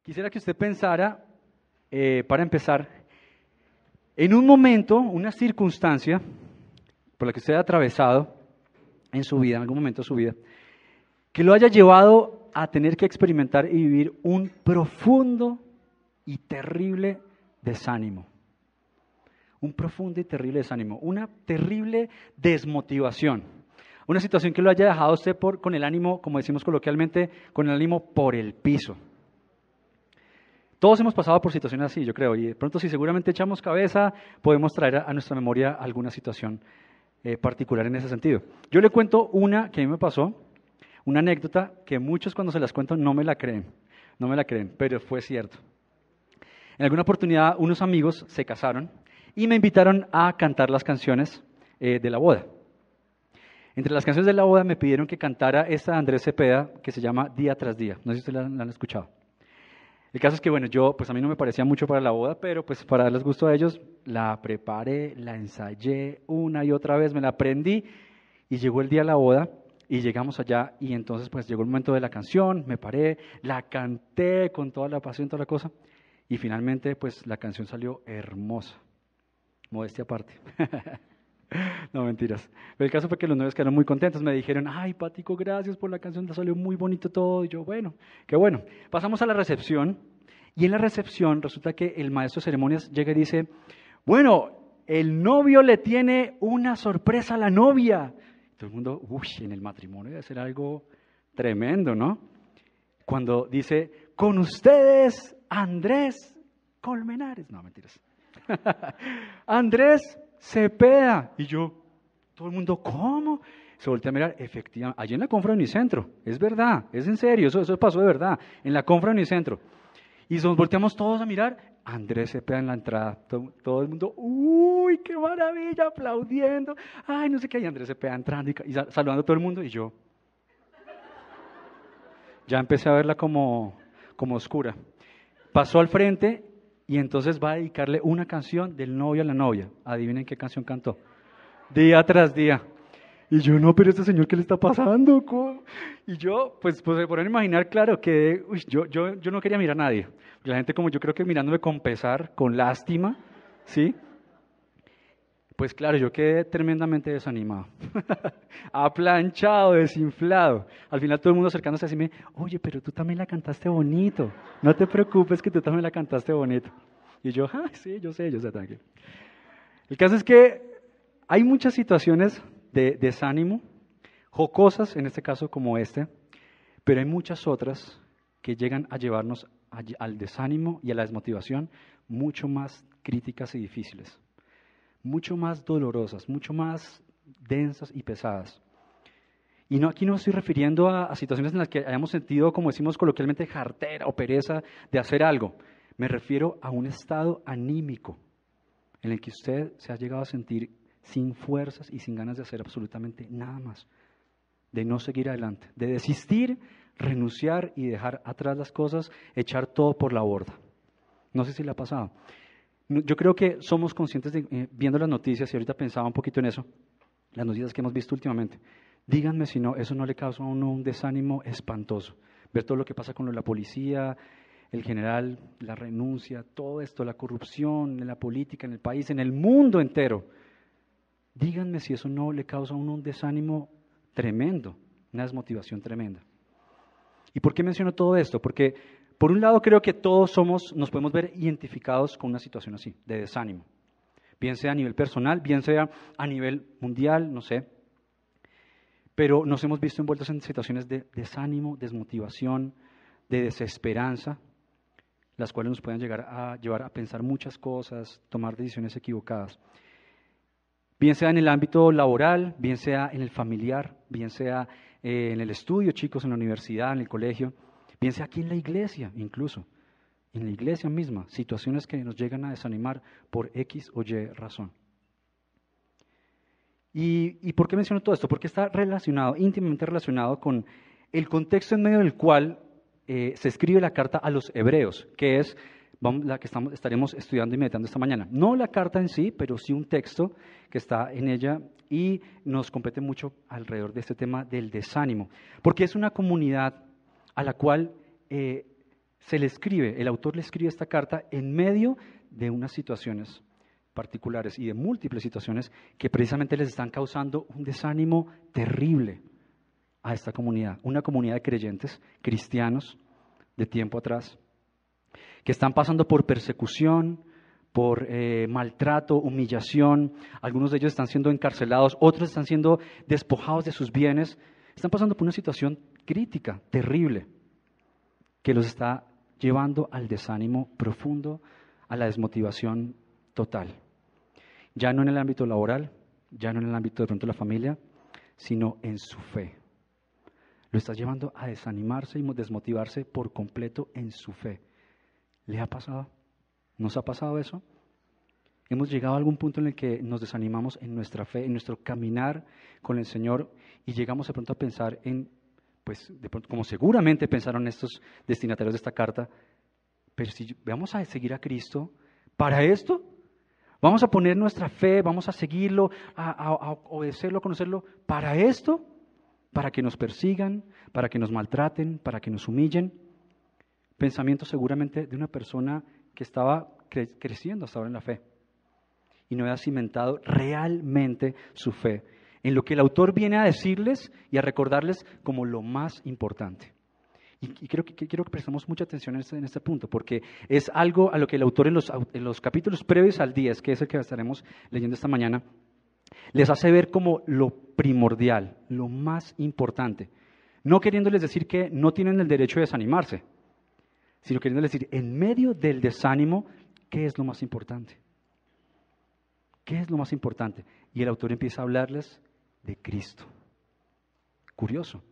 Quisiera que usted pensara, para empezar, en un momento, una circunstancia por la que usted ha atravesado en su vida, en algún momento de su vida, que lo haya llevado a tener que experimentar y vivir un profundo y terrible desánimo. Un profundo y terrible desánimo, una terrible desmotivación. Una situación que lo haya dejado a usted con el ánimo, como decimos coloquialmente, con el ánimo por el piso. Todos hemos pasado por situaciones así, yo creo, y de pronto si seguramente echamos cabeza, podemos traer a nuestra memoria alguna situación particular en ese sentido. Yo le cuento una que a mí me pasó, una anécdota que muchos cuando se las cuento no me la creen, pero fue cierto. En alguna oportunidad unos amigos se casaron y me invitaron a cantar las canciones de la boda. Entre las canciones de la boda me pidieron que cantara esta de Andrés Cepeda que se llama Día tras Día. No sé si ustedes la han escuchado. El caso es que, bueno, pues a mí no me parecía mucho para la boda, pero pues para darles gusto a ellos, la preparé, la ensayé una y otra vez, me la aprendí y llegó el día de la boda y llegamos allá y entonces pues llegó el momento de la canción, me paré, la canté con toda la pasión, toda la cosa y finalmente pues la canción salió hermosa, modestia aparte. No, mentiras. Pero el caso fue que los novios quedaron muy contentos. Me dijeron, ay, Patico, gracias por la canción, te salió muy bonito todo. Y yo, bueno, qué bueno. Pasamos a la recepción. Y en la recepción resulta que el maestro de ceremonias llega y dice, bueno, el novio le tiene una sorpresa a la novia. Y todo el mundo, uy, en el matrimonio debe ser algo tremendo, ¿no? Cuando dice, con ustedes, Andrés Colmenares. No, mentiras. Andrés Cepeda. Y yo, todo el mundo, ¿cómo? Se voltea a mirar, efectivamente, allí en la Confra de Unicentro, es verdad, es en serio, eso pasó de verdad, en la Confra de Unicentro. Y nos volteamos todos a mirar, Andrés Cepeda en la entrada, todo el mundo, uy, qué maravilla, aplaudiendo, ay, no sé qué, y Andrés Cepeda entrando y saludando a todo el mundo, y yo ya empecé a verla como oscura. Pasó al frente y entonces va a dedicarle una canción del novio a la novia. Adivinen qué canción cantó. Día tras día. Y yo, no, pero este señor, ¿qué le está pasando? ¿Cómo? Y yo, pues se podrán imaginar, claro, que yo no quería mirar a nadie. La gente como yo creo que mirándome con pesar, con lástima, ¿sí? Pues claro, yo quedé tremendamente desanimado, aplanchado, desinflado. Al final todo el mundo acercándose a decirme, oye, pero tú también la cantaste bonito, no te preocupes que tú también la cantaste bonito. Y yo, sí, yo sé, tranquilo. El caso es que hay muchas situaciones de desánimo, jocosas en este caso como este, pero hay muchas otras que llegan a llevarnos al desánimo y a la desmotivación mucho más críticas y difíciles. Mucho más dolorosas, mucho más densas y pesadas. Y no, aquí no estoy refiriendo a situaciones en las que hayamos sentido, como decimos coloquialmente, jartera o pereza de hacer algo. Me refiero a un estado anímico en el que usted se ha llegado a sentir sin fuerzas y sin ganas de hacer absolutamente nada más, de no seguir adelante, de desistir, renunciar y dejar atrás las cosas, echar todo por la borda. No sé si le ha pasado. Yo creo que somos conscientes viendo las noticias, y ahorita pensaba un poquito en eso, las noticias que hemos visto últimamente. Díganme si no, eso no le causa a uno un desánimo espantoso. Ver todo lo que pasa con la policía, el general, la renuncia, todo esto, la corrupción en la política, en el país, en el mundo entero. Díganme si eso no le causa a uno un desánimo tremendo, una desmotivación tremenda. ¿Y por qué menciono todo esto? Porque por un lado creo que todos nos podemos ver identificados con una situación así, de desánimo. Bien sea a nivel personal, bien sea a nivel mundial, no sé. Pero nos hemos visto envueltos en situaciones de desánimo, desmotivación, de desesperanza, las cuales nos pueden llevar a pensar muchas cosas, tomar decisiones equivocadas. Bien sea en el ámbito laboral, bien sea en el familiar, bien sea en el estudio, chicos, en la universidad, en el colegio. Bien sea aquí en la iglesia, incluso, en la iglesia misma, situaciones que nos llegan a desanimar por X o Y razón. ¿Y por qué menciono todo esto? Porque está relacionado, íntimamente relacionado con el contexto en medio del cual se escribe la carta a los hebreos, que es la que estaremos estudiando y meditando esta mañana. No la carta en sí, pero sí un texto que está en ella y nos compete mucho alrededor de este tema del desánimo, porque es una comunidad a la cual el autor le escribe esta carta en medio de unas situaciones particulares y de múltiples situaciones que precisamente les están causando un desánimo terrible a esta comunidad, una comunidad de creyentes, cristianos de tiempo atrás, que están pasando por persecución, por maltrato, humillación. Algunos de ellos están siendo encarcelados, otros están siendo despojados de sus bienes. Están pasando por una situación crítica, terrible, que los está llevando al desánimo profundo, a la desmotivación total. Ya no en el ámbito laboral, ya no en el ámbito de pronto de la familia, sino en su fe. Lo está llevando a desanimarse y desmotivarse por completo en su fe. ¿Le ha pasado? ¿Nos ha pasado eso? Hemos llegado a algún punto en el que nos desanimamos en nuestra fe, en nuestro caminar con el Señor, y llegamos de pronto a pensar en, pues de pronto, como seguramente pensaron estos destinatarios de esta carta, pero si vamos a seguir a Cristo, ¿para esto? ¿Vamos a poner nuestra fe, vamos a seguirlo, a obedecerlo, a conocerlo, para esto? ¿Para que nos persigan, para que nos maltraten, para que nos humillen? Pensamiento seguramente de una persona que estaba creciendo hasta ahora en la fe y no había cimentado realmente su fe en lo que el autor viene a decirles y a recordarles como lo más importante. Y quiero que prestemos mucha atención en este punto, porque es algo a lo que el autor en los capítulos previos al 10, que es el que estaremos leyendo esta mañana, les hace ver como lo primordial, lo más importante. No queriéndoles decir que no tienen el derecho de desanimarse, sino queriéndoles decir, en medio del desánimo, ¿qué es lo más importante? ¿Qué es lo más importante? Y el autor empieza a hablarles de Cristo. Curioso.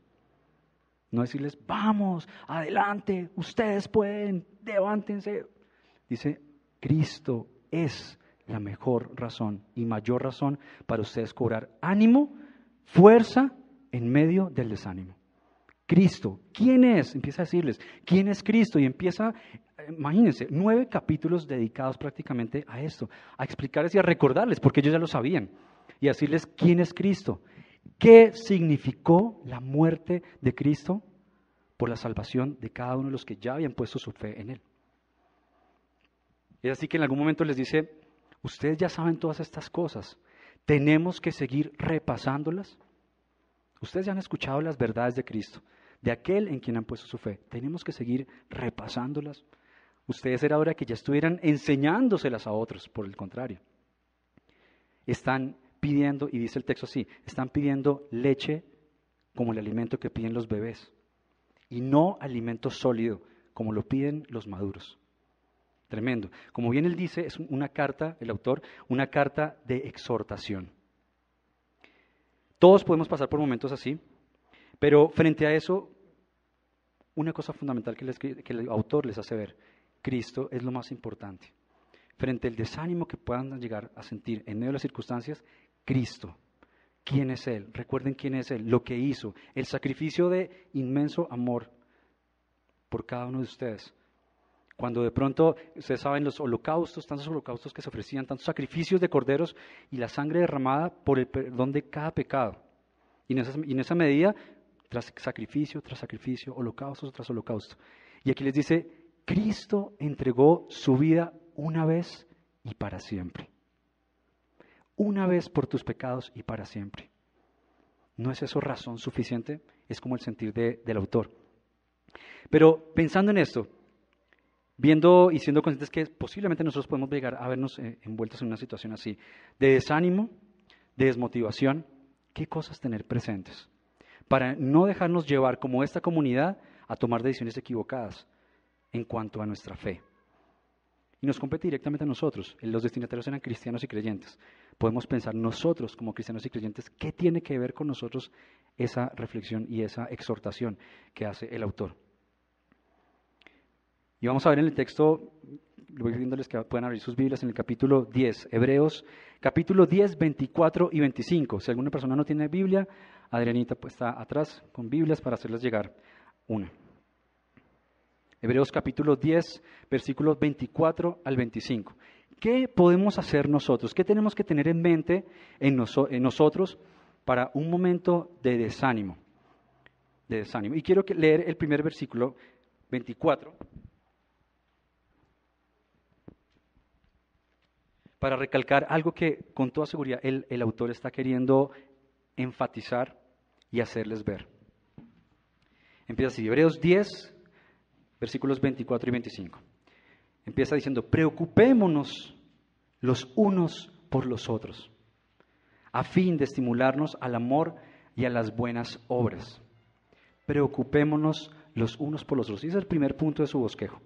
No decirles, vamos, adelante, ustedes pueden, levántense. Dice, Cristo es la mejor razón y mayor razón para ustedes cobrar ánimo, fuerza en medio del desánimo. Cristo, ¿quién es? Empieza a decirles, ¿quién es Cristo? Y empieza, imagínense, 9 capítulos dedicados prácticamente a esto, a explicarles y a recordarles, porque ellos ya lo sabían, y a decirles, ¿quién es Cristo? ¿Qué significó la muerte de Cristo por la salvación de cada uno de los que ya habían puesto su fe en Él? Es así que en algún momento les dice, ustedes ya saben todas estas cosas, ¿tenemos que seguir repasándolas? Ustedes ya han escuchado las verdades de Cristo, de aquel en quien han puesto su fe. ¿Tenemos que seguir repasándolas? Ustedes era hora que ya estuvieran enseñándoselas a otros, por el contrario. Están pidiendo, y dice el texto así, están pidiendo leche como el alimento que piden los bebés, y no alimento sólido como lo piden los maduros. Tremendo. Como bien él dice, es una carta, el autor, una carta de exhortación. Todos podemos pasar por momentos así, pero frente a eso, una cosa fundamental que el autor les hace ver, Cristo es lo más importante. Frente al desánimo que puedan llegar a sentir en medio de las circunstancias, Cristo. ¿Quién es Él? Recuerden quién es Él, lo que hizo, el sacrificio de inmenso amor por cada uno de ustedes. Cuando de pronto, ustedes saben, los holocaustos, tantos holocaustos que se ofrecían, tantos sacrificios de corderos y la sangre derramada por el perdón de cada pecado. Y en esa medida, tras sacrificio, holocausto tras holocausto. Y aquí les dice, Cristo entregó su vida una vez y para siempre. Una vez por tus pecados y para siempre. ¿No es eso razón suficiente? Es como el sentir del autor. Pero pensando en esto, viendo y siendo conscientes que posiblemente nosotros podemos llegar a vernos envueltos en una situación así, de desánimo, de desmotivación, ¿qué cosas tener presentes? Para no dejarnos llevar como esta comunidad a tomar decisiones equivocadas en cuanto a nuestra fe. Y nos compete directamente a nosotros. Los destinatarios eran cristianos y creyentes. Podemos pensar nosotros como cristianos y creyentes, ¿qué tiene que ver con nosotros esa reflexión y esa exhortación que hace el autor? Y vamos a ver en el texto, voy pidiéndoles que puedan abrir sus Biblias en el capítulo 10, Hebreos, capítulo 10, 24 y 25. Si alguna persona no tiene Biblia, Adrianita pues está atrás con Biblias para hacerles llegar una. Hebreos capítulo 10, versículos 24 al 25. ¿Qué podemos hacer nosotros? ¿Qué tenemos que tener en mente en nosotros para un momento de desánimo? Y quiero leer el primer versículo, 24. para recalcar algo que con toda seguridad el autor está queriendo enfatizar y hacerles ver. Empieza así, Hebreos 10, versículos 24 y 25. Empieza diciendo, preocupémonos los unos por los otros, a fin de estimularnos al amor y a las buenas obras. Preocupémonos los unos por los otros. Y ese es el primer punto de su bosquejo.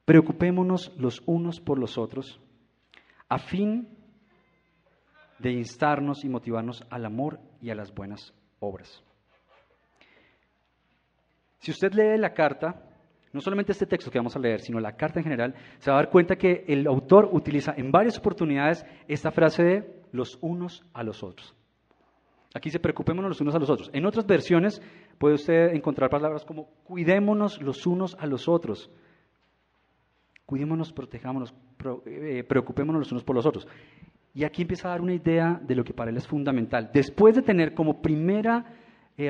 Preocupémonos los unos por los otros, a fin de instarnos y motivarnos al amor y a las buenas obras. Si usted lee la carta, no solamente este texto que vamos a leer, sino la carta en general, se va a dar cuenta que el autor utiliza en varias oportunidades esta frase de los unos a los otros. Aquí dice, preocupémonos los unos a los otros. En otras versiones puede usted encontrar palabras como cuidémonos los unos a los otros. Cuidémonos, protejámonos, preocupémonos los unos por los otros. Y aquí empieza a dar una idea de lo que para él es fundamental. Después de tener como primera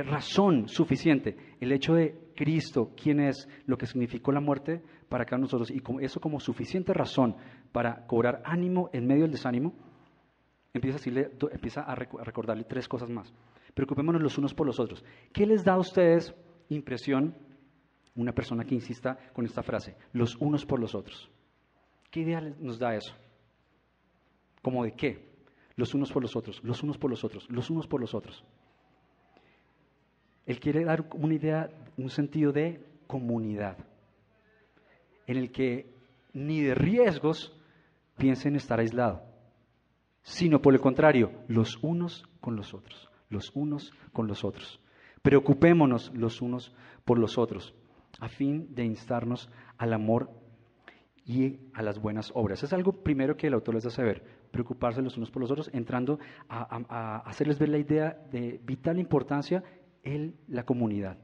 razón suficiente el hecho de Cristo, quién es, lo que significó la muerte para cada uno de nosotros, y eso como suficiente razón para cobrar ánimo en medio del desánimo, empieza a recordarle tres cosas más. Preocupémonos los unos por los otros. ¿Qué les da a ustedes impresión una persona que insista con esta frase? Los unos por los otros. ¿Qué idea nos da eso? ¿Cómo de qué? Los unos por los otros, los unos por los otros, los unos por los otros. Él quiere dar una idea, un sentido de comunidad, en el que ni de riesgos piensen estar aislado, sino por el contrario, los unos con los otros, los unos con los otros. Preocupémonos los unos por los otros, a fin de instarnos al amor y a las buenas obras. Es algo primero que el autor les hace ver, preocuparse los unos por los otros, entrando a hacerles ver la idea de vital importancia en la comunidad,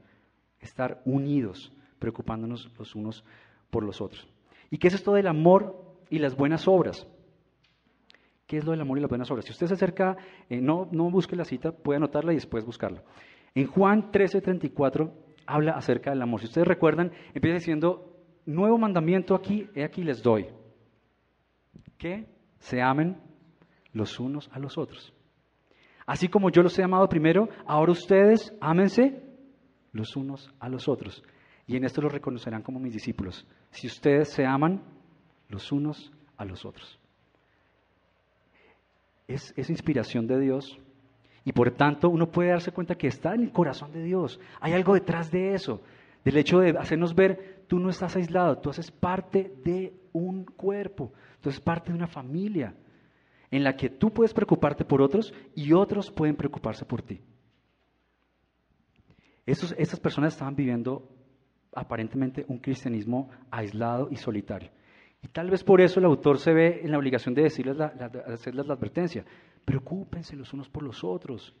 estar unidos, preocupándonos los unos por los otros. ¿Y qué es esto del amor y las buenas obras? ¿Qué es lo del amor y las buenas obras? Si usted se acerca, no busque la cita, puede anotarla y después buscarla. En Juan 13:34 habla acerca del amor. Si ustedes recuerdan, empieza diciendo, nuevo mandamiento aquí les doy, que se amen los unos a los otros. Así como yo los he amado primero, ahora ustedes ámense los unos a los otros. Y en esto los reconocerán como mis discípulos, si ustedes se aman los unos a los otros. Es inspiración de Dios y por tanto uno puede darse cuenta que está en el corazón de Dios. Hay algo detrás de eso, del hecho de hacernos ver, tú no estás aislado, tú haces parte de un cuerpo, tú haces parte de una familia en la que tú puedes preocuparte por otros y otros pueden preocuparse por ti. Estas personas estaban viviendo aparentemente un cristianismo aislado y solitario. Y tal vez por eso el autor se ve en la obligación de decirles hacerles la advertencia. Preocúpense los unos por los otros.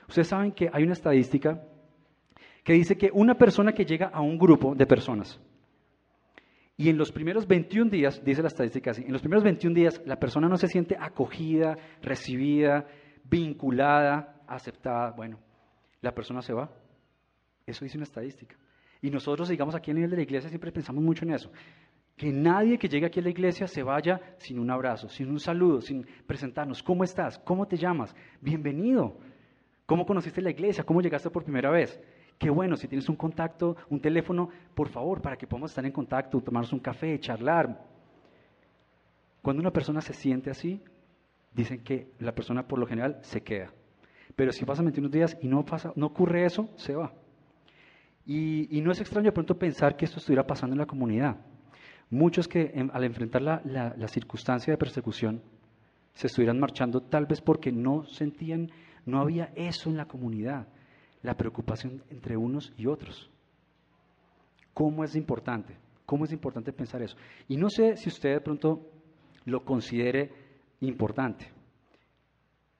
Ustedes saben que hay una estadística que dice que una persona que llega a un grupo de personas y en los primeros 21 días, dice la estadística así, en los primeros 21 días la persona no se siente acogida, recibida, vinculada, aceptada, bueno, la persona se va. Eso dice una estadística. Y nosotros, digamos, aquí a nivel de la iglesia siempre pensamos mucho en eso. Que nadie que llegue aquí a la iglesia se vaya sin un abrazo, sin un saludo, sin presentarnos. ¿Cómo estás? ¿Cómo te llamas? Bienvenido. ¿Cómo conociste la iglesia? ¿Cómo llegaste por primera vez? Qué bueno, si tienes un contacto, un teléfono, por favor, para que podamos estar en contacto, tomarnos un café, charlar. Cuando una persona se siente así, dicen que la persona por lo general se queda. Pero si pasan 21 días y no ocurre eso, se va. Y no es extraño de pronto pensar que esto estuviera pasando en la comunidad. Muchos que al enfrentar la circunstancia de persecución se estuvieran marchando tal vez porque no sentían, no había eso en la comunidad, la preocupación entre unos y otros. ¿Cómo es importante? ¿Cómo es importante pensar eso? Y no sé si usted de pronto lo considere importante.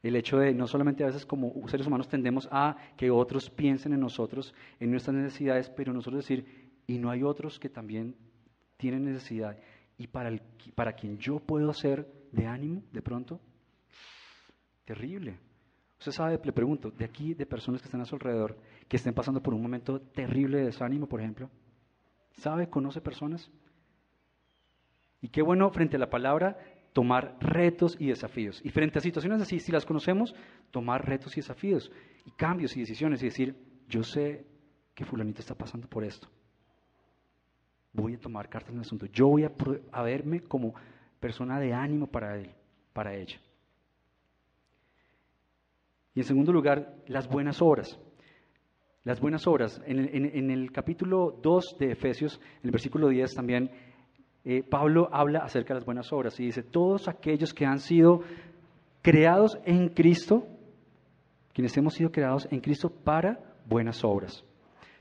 El hecho de no solamente a veces como seres humanos tendemos a que otros piensen en nosotros, en nuestras necesidades, pero nosotros decir, y no hay otros que también tienen necesidad, y para quien yo puedo ser de ánimo, de pronto, terrible. Usted sabe, le pregunto, de aquí, de personas que están a su alrededor, que estén pasando por un momento terrible de desánimo, por ejemplo, ¿sabe, conoce personas? Y qué bueno, frente a la palabra, tomar retos y desafíos. Y frente a situaciones así, si las conocemos, tomar retos y desafíos, y cambios y decisiones, y decir, yo sé que fulanito está pasando por esto. Voy a tomar cartas en el asunto. Yo voy a verme como persona de ánimo para él, para ella. Y en segundo lugar, las buenas obras. Las buenas obras. En el capítulo 2 de Efesios, en el versículo 10 también, Pablo habla acerca de las buenas obras y dice, todos aquellos que han sido creados en Cristo, quienes hemos sido creados en Cristo para buenas obras.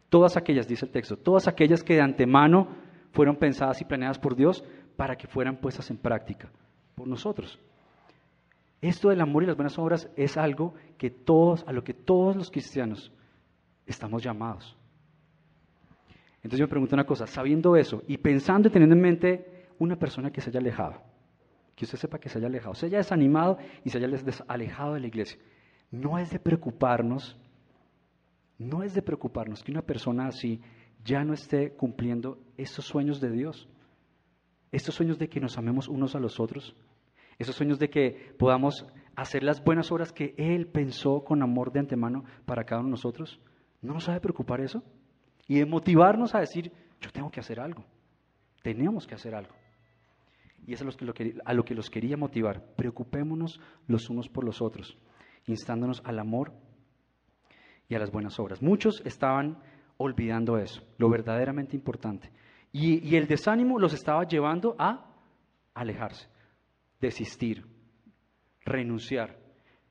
Todas aquellas, dice el texto, todas aquellas que de antemano fueron pensadas y planeadas por Dios para que fueran puestas en práctica por nosotros. Esto del amor y las buenas obras es algo que a lo que todos los cristianos estamos llamados. Entonces yo me pregunto una cosa, sabiendo eso y pensando y teniendo en mente una persona que se haya alejado, que usted sepa que se haya alejado, se haya desanimado y se haya alejado de la iglesia, no es de preocuparnos que una persona así ya no esté cumpliendo estos sueños de Dios, estos sueños de que nos amemos unos a los otros, esos sueños de que podamos hacer las buenas obras que Él pensó con amor de antemano para cada uno de nosotros. ¿No nos ha de preocupar eso? Y de motivarnos a decir, yo tengo que hacer algo, tenemos que hacer algo. Y eso es a lo que los quería motivar. Preocupémonos los unos por los otros, instándonos al amor y a las buenas obras. Muchos estaban olvidando eso, lo verdaderamente importante. Y el desánimo los estaba llevando a alejarse, desistir, renunciar.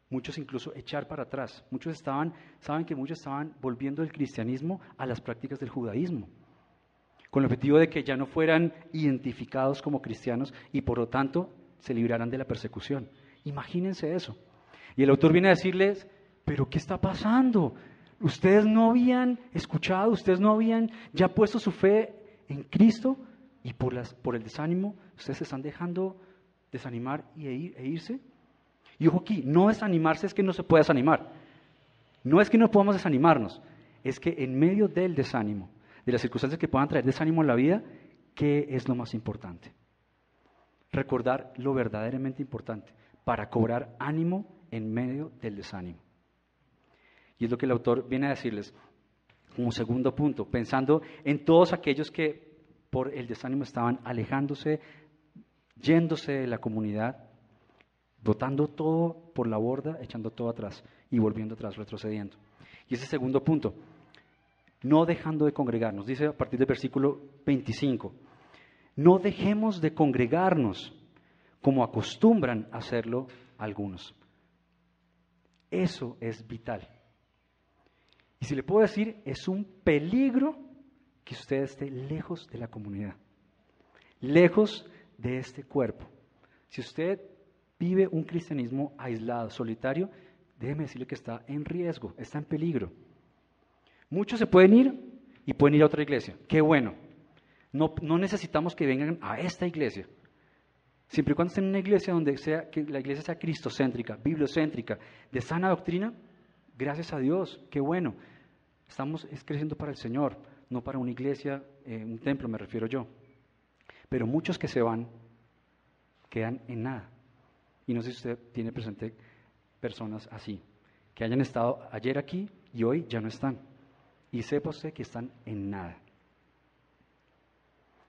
Muchos incluso echar para atrás. Saben que muchos estaban volviendo el cristianismo a las prácticas del judaísmo, con el objetivo de que ya no fueran identificados como cristianos y por lo tanto se libraran de la persecución. Imagínense eso. Y el autor viene a decirles, ¿pero qué está pasando? Ustedes no habían escuchado, ustedes no habían ya puesto su fe en Cristo y por el desánimo, ustedes se están dejando desanimar e irse. Y ojo aquí, no desanimarse es que no se pueda desanimar. No es que no podamos desanimarnos, es que en medio del desánimo, de las circunstancias que puedan traer desánimo en la vida, ¿qué es lo más importante? Recordar lo verdaderamente importante para cobrar ánimo en medio del desánimo. Y es lo que el autor viene a decirles como segundo punto, pensando en todos aquellos que por el desánimo estaban alejándose, yéndose de la comunidad, botando todo por la borda, echando todo atrás y volviendo atrás, retrocediendo. Y ese segundo punto, no dejando de congregarnos, dice a partir del versículo 25, no dejemos de congregarnos como acostumbran a hacerlo algunos. Eso es vital. Y si le puedo decir, es un peligro que usted esté lejos de la comunidad, lejos de este cuerpo. Si usted vive un cristianismo aislado, solitario, déjeme decirle que está en riesgo, está en peligro. Muchos se pueden ir y pueden ir a otra iglesia. ¡Qué bueno! No necesitamos que vengan a esta iglesia. Siempre y cuando estén en una iglesia que la iglesia sea cristocéntrica, bibliocéntrica, de sana doctrina, gracias a Dios, qué bueno. Estamos creciendo para el Señor, no para una iglesia, un templo me refiero yo. Pero muchos que se van, quedan en nada. Y no sé si usted tiene presente personas así, que hayan estado ayer aquí y hoy ya no están. Y sepa usted que están en nada.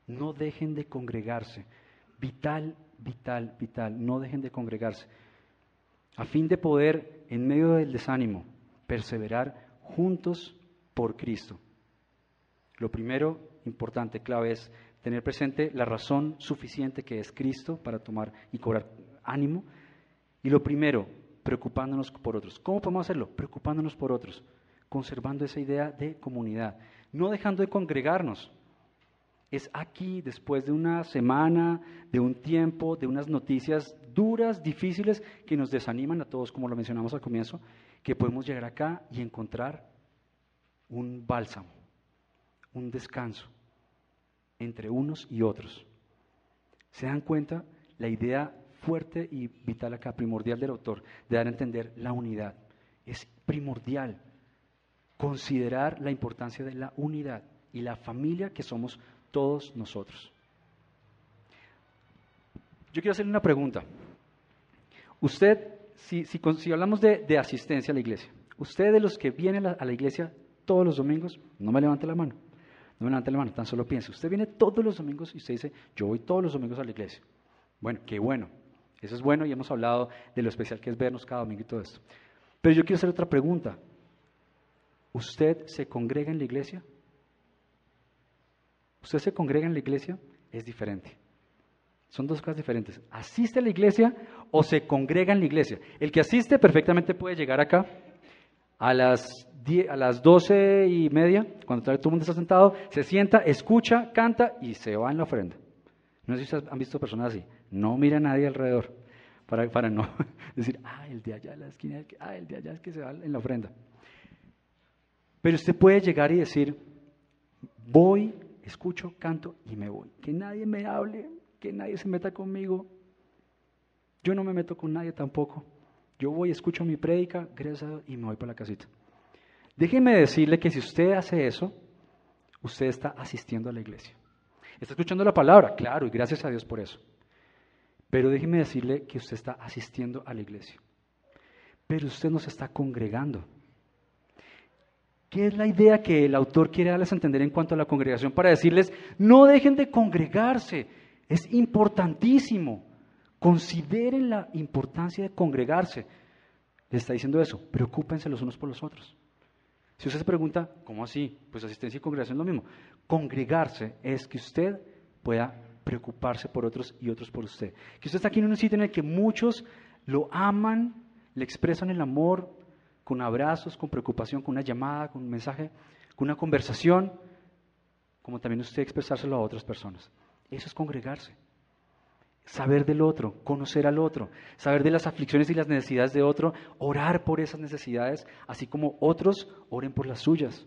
No dejen de congregarse. Vital, vital, vital. No dejen de congregarse. A fin de poder, en medio del desánimo, perseverar juntos por Cristo. Lo primero, importante, clave, es tener presente la razón suficiente que es Cristo para tomar y cobrar ánimo. Y lo primero, preocupándonos por otros. ¿Cómo podemos hacerlo? Preocupándonos por otros, conservando esa idea de comunidad, no dejando de congregarnos. Es aquí, después de una semana, de un tiempo, de unas noticias duras, difíciles, que nos desaniman a todos, como lo mencionamos al comienzo, que podemos llegar acá y encontrar un bálsamo, un descanso entre unos y otros. ¿Se dan cuenta? La idea fuerte y vital acá, primordial del autor, de dar a entender la unidad. Es primordial considerar la importancia de la unidad y la familia que somos todos nosotros. Yo quiero hacerle una pregunta. Usted, si hablamos de asistencia a la iglesia, usted de los que viene a la iglesia todos los domingos, no me levante la mano. No me levante la mano, tan solo piense. Usted viene todos los domingos y usted dice, yo voy todos los domingos a la iglesia. Bueno, qué bueno. Eso es bueno y hemos hablado de lo especial que es vernos cada domingo y todo esto. Pero yo quiero hacer otra pregunta. ¿Usted se congrega en la iglesia? ¿Usted se congrega en la iglesia? Es diferente. Son dos cosas diferentes. ¿Asiste a la iglesia o se congrega en la iglesia? El que asiste perfectamente puede llegar acá a las 12:30, cuando todo el mundo está sentado, se sienta, escucha, canta y se va en la ofrenda. No sé si han visto personas así. No mira a nadie alrededor para no decir, el de allá de la esquina, el de allá es que se va en la ofrenda. Pero usted puede llegar y decir, voy, escucho, canto y me voy. Que nadie me hable, que nadie se meta conmigo. Yo no me meto con nadie tampoco. Yo voy, escucho mi prédica, gracias a Dios, y me voy para la casita. Déjeme decirle que si usted hace eso, usted está asistiendo a la iglesia. Está escuchando la palabra, claro, y gracias a Dios por eso. Pero déjeme decirle que usted está asistiendo a la iglesia. Pero usted no se está congregando. ¿Qué es la idea que el autor quiere darles a entender en cuanto a la congregación? Para decirles, no dejen de congregarse, es importantísimo. Consideren la importancia de congregarse. Les está diciendo eso, preocúpense los unos por los otros. Si usted se pregunta, ¿cómo así? Pues asistencia y congregación es lo mismo. Congregarse es que usted pueda preocuparse por otros y otros por usted. Que usted está aquí en un sitio en el que muchos lo aman, le expresan el amor con abrazos, con preocupación, con una llamada, con un mensaje, con una conversación, como también usted expresárselo a otras personas. Eso es congregarse. Saber del otro, conocer al otro, saber de las aflicciones y las necesidades de otro, orar por esas necesidades, así como otros oren por las suyas.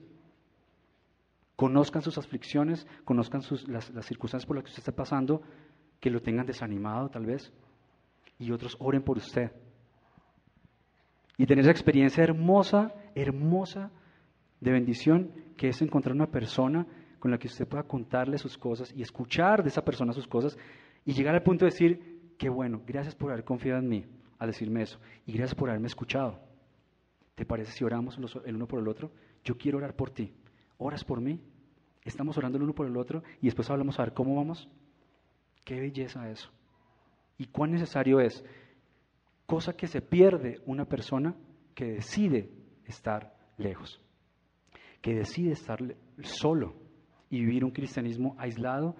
Conozcan sus aflicciones, conozcan las circunstancias por las que usted está pasando, que lo tengan desanimado tal vez, y otros oren por usted. Y tener esa experiencia hermosa, hermosa de bendición, que es encontrar una persona con la que usted pueda contarle sus cosas y escuchar de esa persona sus cosas y llegar al punto de decir, qué bueno, gracias por haber confiado en mí al decirme eso y gracias por haberme escuchado. ¿Te parece si oramos el uno por el otro? Yo quiero orar por ti. ¿Oras por mí? Estamos orando el uno por el otro y después hablamos a ver cómo vamos. Qué belleza eso. Y cuán necesario es. Cosa que se pierde una persona que decide estar lejos, que decide estar solo y vivir un cristianismo aislado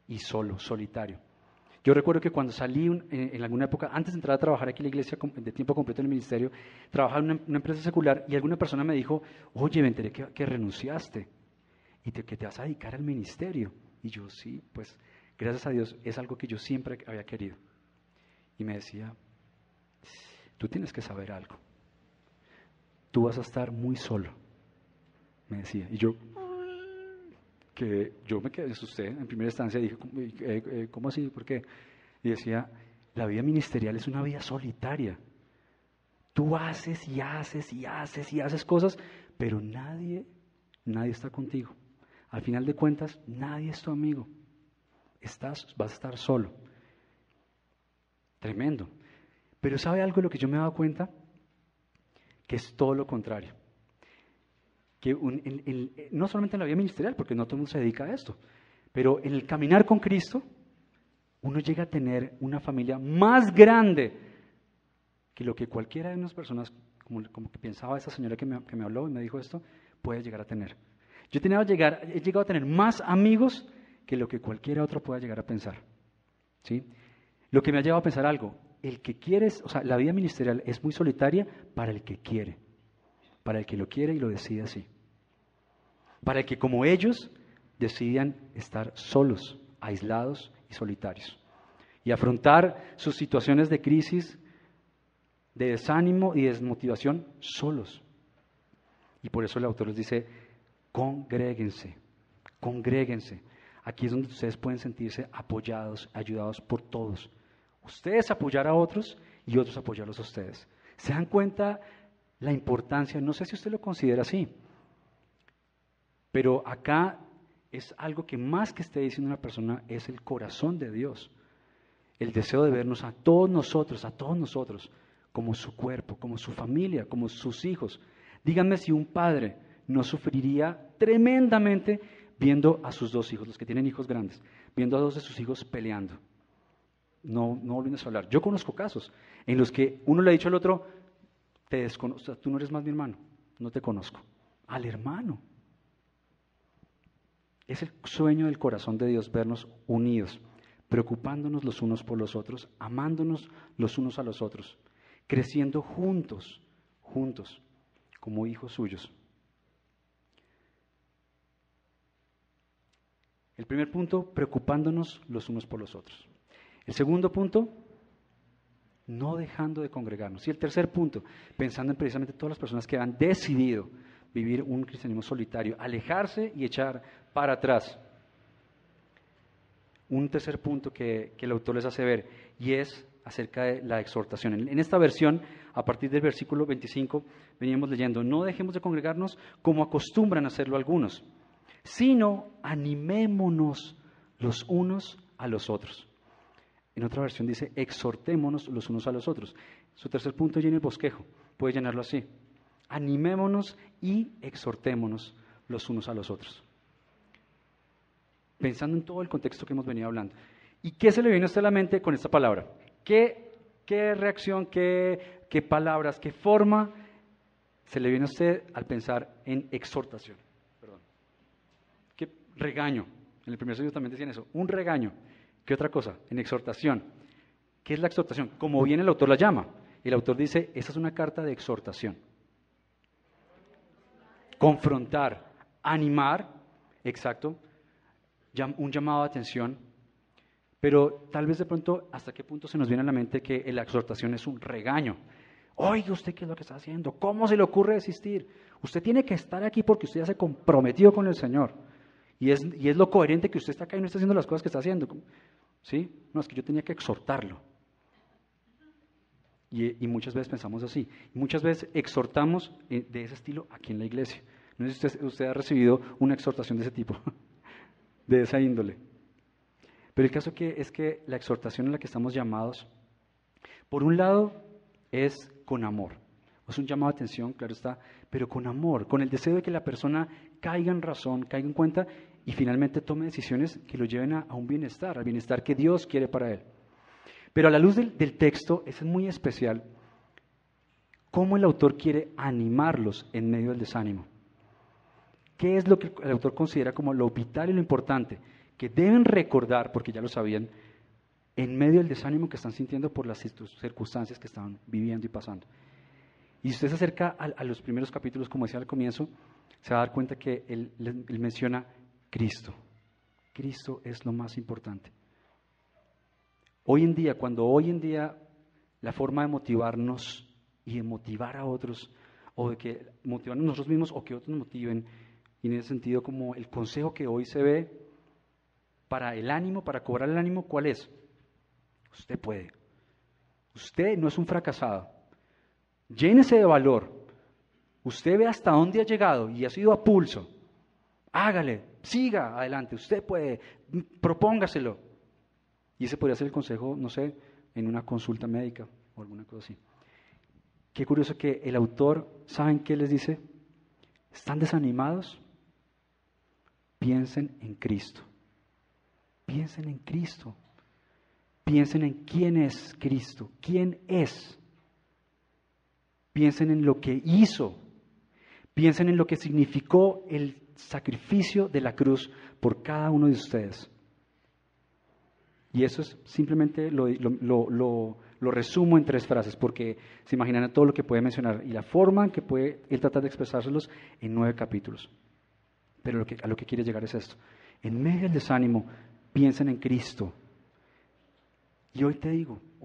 y solo, solitario. Yo recuerdo que cuando salí en alguna época, antes de entrar a trabajar aquí en la iglesia de tiempo completo en el ministerio, trabajaba en una empresa secular y alguna persona me dijo, oye, me enteré que renunciaste y que te vas a dedicar al ministerio. Y yo, sí, pues gracias a Dios es algo que yo siempre había querido. Y me decía, tú tienes que saber algo. Tú vas a estar muy solo, me decía. Y yo me quedé asusté en primera instancia. Dije, ¿cómo así? ¿Por qué? Y decía, la vida ministerial es una vida solitaria. Tú haces y haces y haces y haces cosas, pero nadie está contigo. Al final de cuentas, nadie es tu amigo. Vas a estar solo. Tremendo. Pero ¿sabe algo de lo que yo me he dado cuenta? Que es todo lo contrario. Que no solamente en la vida ministerial, porque no todo el mundo se dedica a esto, pero en el caminar con Cristo, uno llega a tener una familia más grande que lo que cualquiera de unas personas, como que pensaba esa señora que me habló y me dijo esto, puede llegar a tener. He llegado a tener más amigos que lo que cualquiera otro pueda llegar a pensar. ¿Sí? Lo que me ha llevado a pensar algo, el que quiere, la vida ministerial es muy solitaria para el que quiere, para el que lo quiere y lo decide así. Para el que como ellos decidan estar solos, aislados y solitarios. Y afrontar sus situaciones de crisis, de desánimo y desmotivación solos. Y por eso el autor les dice, congréguense. Aquí es donde ustedes pueden sentirse apoyados, ayudados por todos. Ustedes apoyar a otros y otros apoyarlos a ustedes. ¿Se dan cuenta la importancia? No sé si usted lo considera así, pero acá es algo que más que esté diciendo una persona es el corazón de Dios. el deseo de vernos a todos nosotros, como su cuerpo, como su familia, como sus hijos. Díganme si un padre no sufriría tremendamente viendo a sus dos hijos, los que tienen hijos grandes, viendo a dos de sus hijos peleando. No volviendo a hablar. Yo conozco casos en los que uno le ha dicho al otro, te desconozco, o sea, tú no eres más mi hermano, no te conozco. Al hermano. Es el sueño del corazón de Dios vernos unidos, preocupándonos los unos por los otros, amándonos los unos a los otros, creciendo juntos, como hijos suyos. El primer punto, preocupándonos los unos por los otros. El segundo punto, no dejando de congregarnos. Y el tercer punto, pensando en precisamente todas las personas que han decidido vivir un cristianismo solitario, alejarse y echar para atrás. Un tercer punto que el autor les hace ver, y es acerca de la exhortación. En esta versión, a partir del versículo 25, veníamos leyendo, no dejemos de congregarnos como acostumbran a hacerlo algunos, sino animémonos los unos a los otros. En otra versión dice, exhortémonos los unos a los otros. Su tercer punto llena el bosquejo, puede llenarlo así. Animémonos y exhortémonos los unos a los otros. Pensando en todo el contexto que hemos venido hablando. ¿Y qué se le viene a usted a la mente con esta palabra? ¿Qué reacción, qué palabras, qué forma se le viene a usted al pensar en exhortación? Perdón. ¿Qué regaño? En el primer estudio también decían eso, un regaño. ¿Qué otra cosa? En exhortación. ¿Qué es la exhortación? Como bien el autor la llama. El autor dice, esta es una carta de exhortación. Confrontar, animar, exacto, un llamado de atención, pero tal vez de pronto, ¿hasta qué punto se nos viene a la mente que la exhortación es un regaño? Oiga, ¿usted qué es lo que está haciendo? ¿Cómo se le ocurre desistir? Usted tiene que estar aquí porque usted ya se comprometió con el Señor. Y es lo coherente que usted está acá y no está haciendo las cosas que está haciendo. ¿Sí? No, es que yo tenía que exhortarlo. Y muchas veces pensamos así. Muchas veces exhortamos de ese estilo aquí en la iglesia. No sé si usted ha recibido una exhortación de ese tipo, de esa índole. Pero el caso es que la exhortación en la que estamos llamados, por un lado, es con amor. Es un llamado de atención, claro está, pero con amor, con el deseo de que la persona caiga en razón, caiga en cuenta y finalmente tome decisiones que lo lleven a un bienestar, al bienestar que Dios quiere para él. Pero a la luz del texto, es muy especial cómo el autor quiere animarlos en medio del desánimo. ¿Qué es lo que el autor considera como lo vital y lo importante? Que deben recordar, porque ya lo sabían, en medio del desánimo que están sintiendo por las circunstancias que están viviendo y pasando. Y si usted se acerca a los primeros capítulos, como decía al comienzo, se va a dar cuenta que él menciona Cristo. Cristo es lo más importante. Cuando hoy en día la forma de motivarnos y de motivar a otros, o de que motivarnos nosotros mismos o que otros nos motiven, y en ese sentido como el consejo que hoy se ve para el ánimo, para cobrar el ánimo, ¿cuál es? Usted puede. Usted no es un fracasado. Llénese de valor. Usted ve hasta dónde ha llegado y ha sido a pulso. Hágale, siga adelante. Usted puede, propóngaselo. Y ese podría ser el consejo, no sé, en una consulta médica o alguna cosa así. Qué curioso que el autor, ¿saben qué les dice? ¿Están desanimados? Piensen en Cristo. Piensen en Cristo. Piensen en quién es Cristo. ¿Quién es? Piensen en lo que hizo. Piensen en lo que significó el sacrificio de la cruz por cada uno de ustedes. Y eso es simplemente lo resumo en 3 frases, porque se imaginan todo lo que puede mencionar y la forma en que puede él tratar de expresárselos en 9 capítulos. Pero a lo que quiere llegar es esto. En medio del desánimo, piensen en Cristo. Y hoy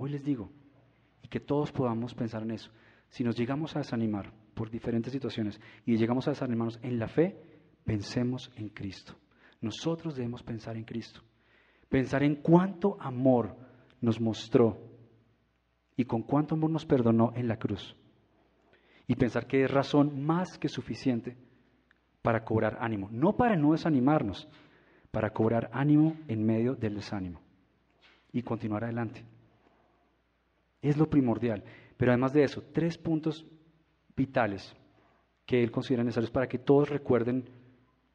les digo, y que todos podamos pensar en eso. Si nos llegamos a desanimar por diferentes situaciones y llegamos a desanimarnos en la fe, pensemos en Cristo. Nosotros debemos pensar en Cristo. Pensar en cuánto amor nos mostró y con cuánto amor nos perdonó en la cruz. Y pensar que es razón más que suficiente para cobrar ánimo. No para no desanimarnos, para cobrar ánimo en medio del desánimo. y continuar adelante. Es lo primordial. Pero además de eso, 3 puntos vitales que él considera necesarios para que todos recuerden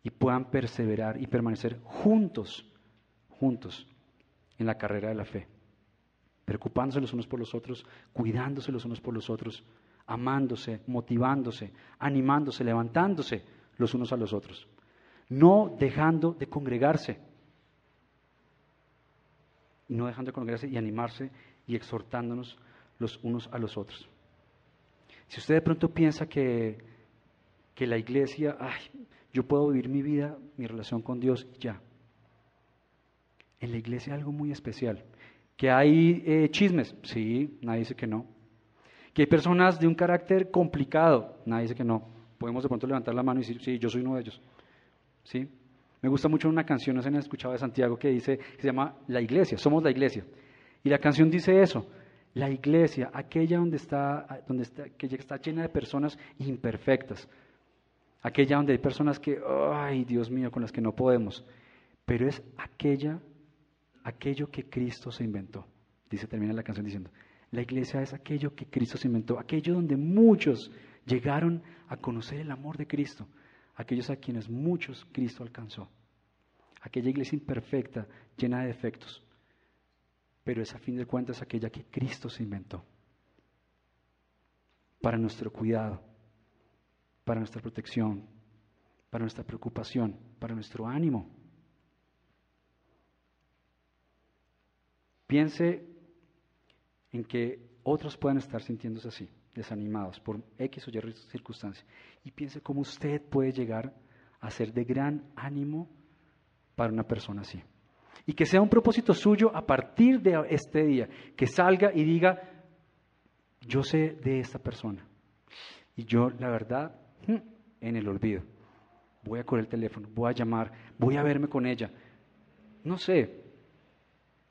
y puedan perseverar y permanecer juntos en la carrera de la fe. Preocupándose los unos por los otros, cuidándose los unos por los otros, amándose, motivándose, animándose, levantándose los unos a los otros. No dejando de congregarse. Y no dejando de congregarse y animarse y exhortándonos los unos a los otros. Si usted de pronto piensa que la iglesia, yo puedo vivir mi vida, mi relación con Dios y ya. En la iglesia hay algo muy especial. Que hay chismes, sí, nadie dice que no. Que hay personas de un carácter complicado, nadie dice que no. Podemos de pronto levantar la mano y decir, sí, yo soy uno de ellos. ¿Sí? Me gusta mucho una canción, no sé si han escuchado de Santiago, que se llama La Iglesia, somos la iglesia. Y la canción dice eso, la iglesia, aquella que está llena de personas imperfectas, aquella donde hay personas que, ay Dios mío, con las que no podemos, pero es aquello que Cristo se inventó. Termina la canción diciendo, la iglesia es aquello que Cristo se inventó, aquello donde muchos llegaron a conocer el amor de Cristo, aquellos a quienes muchos Cristo alcanzó. Aquella iglesia imperfecta, llena de defectos, pero es a fin de cuentas aquella que Cristo se inventó para nuestro cuidado, para nuestra protección, para nuestra preocupación, para nuestro ánimo. Piense en que otros puedan estar sintiéndose así, desanimados por X o Y circunstancias, y piense cómo usted puede llegar a ser de gran ánimo para una persona así. Y que sea un propósito suyo a partir de este día, que salga y diga, yo sé de esta persona, y yo la verdad, en el olvido, voy a coger el teléfono, voy a llamar, voy a verme con ella, no sé,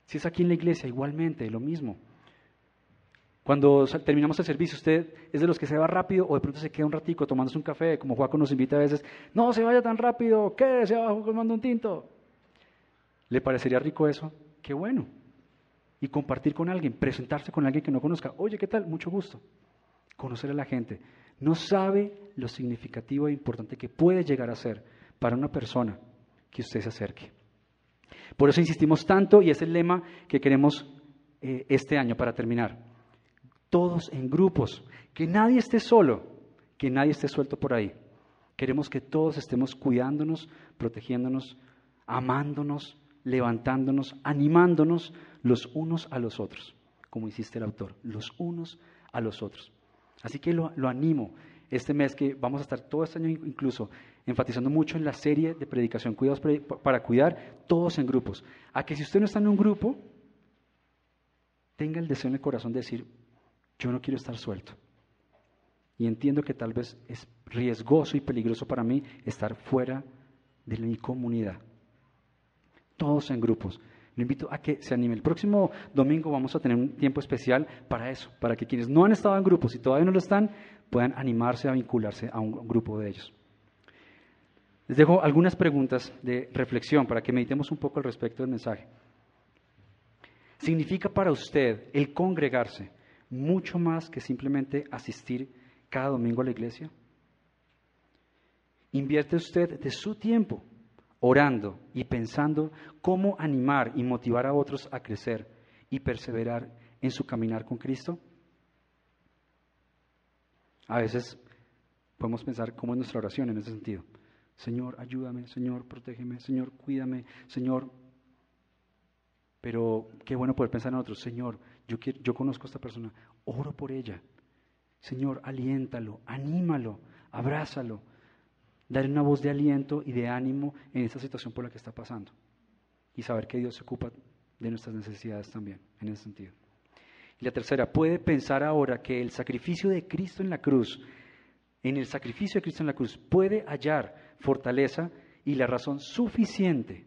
si es aquí en la iglesia igualmente, lo mismo. Cuando terminamos el servicio, usted es de los que se va rápido o de pronto se queda un ratico tomándose un café, como Juaco nos invita a veces, no se vaya tan rápido, quédese abajo tomando un tinto. ¿Le parecería rico eso? Qué bueno. Y compartir con alguien, presentarse con alguien que no conozca. Oye, ¿qué tal? Mucho gusto. Conocer a la gente. No sabe lo significativo e importante que puede llegar a ser para una persona que usted se acerque. Por eso insistimos tanto y es el lema que queremos este año para terminar. Todos en grupos, que nadie esté solo, que nadie esté suelto por ahí. Queremos que todos estemos cuidándonos, protegiéndonos, amándonos, levantándonos, animándonos los unos a los otros, como insiste el autor, los unos a los otros. Así que lo animo este mes que vamos a estar todo este año incluso enfatizando mucho en la serie de predicación, cuidados para cuidar, todos en grupos. A que si usted no está en un grupo, tenga el deseo en el corazón de decir, yo no quiero estar suelto. Y entiendo que tal vez es riesgoso y peligroso para mí estar fuera de mi comunidad. Todos en grupos. Lo invito a que se anime. El próximo domingo vamos a tener un tiempo especial para eso, para que quienes no han estado en grupos y todavía no lo están, puedan animarse a vincularse a un grupo de ellos. Les dejo algunas preguntas de reflexión para que meditemos un poco al respecto del mensaje. ¿Significa para usted el congregarse mucho más que simplemente asistir cada domingo a la iglesia? ¿Invierte usted de su tiempo orando y pensando cómo animar y motivar a otros a crecer y perseverar en su caminar con Cristo? A veces podemos pensar cómo es nuestra oración en ese sentido. Señor, ayúdame, Señor, protégeme, Señor, cuídame, Señor. Pero qué bueno poder pensar en otros. Señor, yo conozco a esta persona, oro por ella. Señor, aliéntalo, anímalo, abrázalo. Darle una voz de aliento y de ánimo en esta situación por la que está pasando. Y saber que Dios se ocupa de nuestras necesidades también, en ese sentido. Y la tercera, puede pensar ahora que el sacrificio de Cristo en la cruz, en el sacrificio de Cristo en la cruz, puede hallar fortaleza y la razón suficiente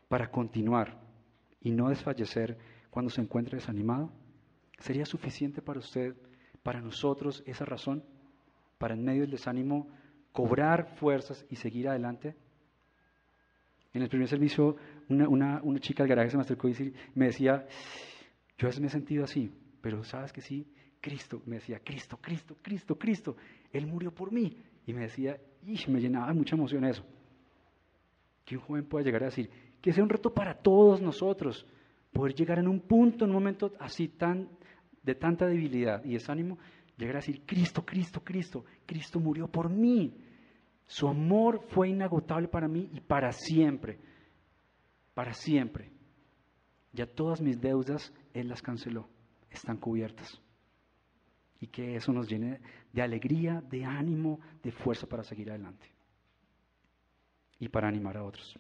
para continuar y no desfallecer cuando se encuentre desanimado. ¿Sería suficiente para usted, para nosotros, esa razón, para en medio del desánimo cobrar fuerzas y seguir adelante? En el primer servicio, una chica del garaje se me acercó y me decía, yo a veces me he sentido así, pero ¿sabes que sí? Cristo, me decía, Cristo, Cristo, Cristo, Cristo, Él murió por mí. Y me decía, y me llenaba de mucha emoción eso. Que un joven pueda llegar a decir, que sea un reto para todos nosotros, poder llegar en un punto, en un momento así de tanta debilidad y desánimo, llegar a decir, Cristo, Cristo, Cristo, Cristo murió por mí. Su amor fue inagotable para mí y para siempre, para siempre. Ya todas mis deudas Él las canceló, están cubiertas. Y que eso nos llene de alegría, de ánimo, de fuerza para seguir adelante. Y para animar a otros.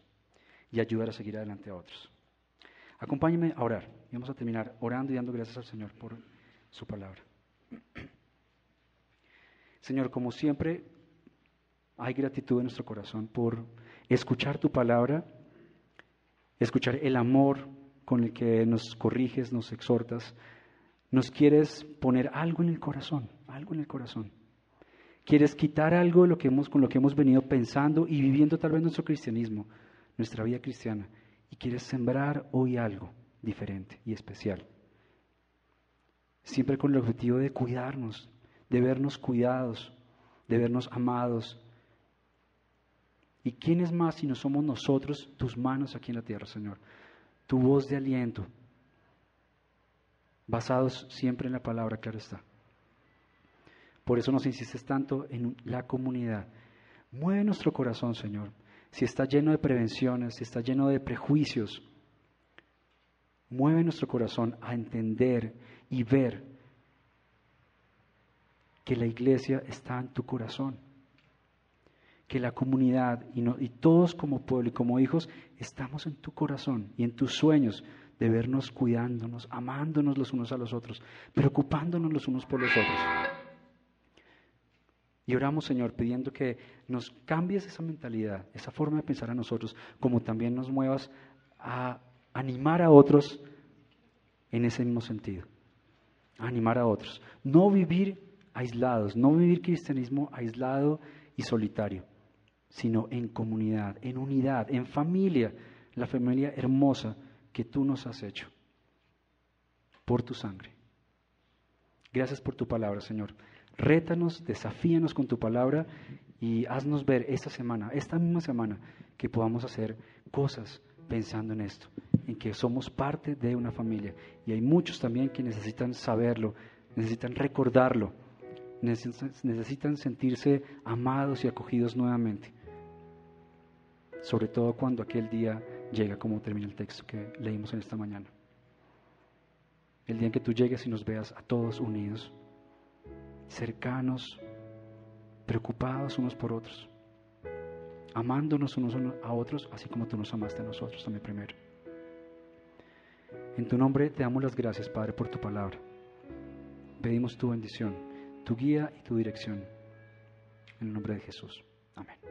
Y ayudar a seguir adelante a otros. Acompáñenme a orar. Y vamos a terminar orando y dando gracias al Señor por su palabra. Señor, como siempre, hay gratitud en nuestro corazón por escuchar tu palabra, escuchar el amor con el que nos corriges, nos exhortas. Nos quieres poner algo en el corazón, algo en el corazón. Quieres quitar algo de con lo que hemos venido pensando y viviendo tal vez nuestro cristianismo, nuestra vida cristiana. Y quieres sembrar hoy algo diferente y especial. Siempre con el objetivo de cuidarnos, de vernos cuidados, de vernos amados. ¿Y quién es más si no somos nosotros, tus manos aquí en la tierra, Señor? Tu voz de aliento. Basados siempre en la palabra, claro está. Por eso nos insistes tanto en la comunidad. Mueve nuestro corazón, Señor. Si está lleno de prevenciones, si está lleno de prejuicios, mueve nuestro corazón a entender y ver que la iglesia está en tu corazón. Que la comunidad y todos como pueblo y como hijos estamos en tu corazón y en tus sueños de vernos cuidándonos, amándonos los unos a los otros, preocupándonos los unos por los otros. Y oramos, Señor, pidiendo que nos cambies esa mentalidad, esa forma de pensar a nosotros, como también nos muevas a animar a otros en ese mismo sentido. A animar a otros. No vivir aislados, no vivir cristianismo aislado y solitario, sino en comunidad, en unidad, en familia, la familia hermosa que tú nos has hecho por tu sangre. Gracias por tu palabra, Señor. Rétanos, desafíanos con tu palabra y haznos ver esta misma semana, que podamos hacer cosas pensando en esto, en que somos parte de una familia. Y hay muchos también que necesitan saberlo, necesitan recordarlo, necesitan sentirse amados y acogidos nuevamente. Sobre todo cuando aquel día llega, como termina el texto que leímos en esta mañana. El día en que tú llegues y nos veas a todos unidos, cercanos, preocupados unos por otros, amándonos unos a otros, así como tú nos amaste a nosotros también primero. En tu nombre te damos las gracias, Padre, por tu palabra. Pedimos tu bendición, tu guía y tu dirección. En el nombre de Jesús. Amén.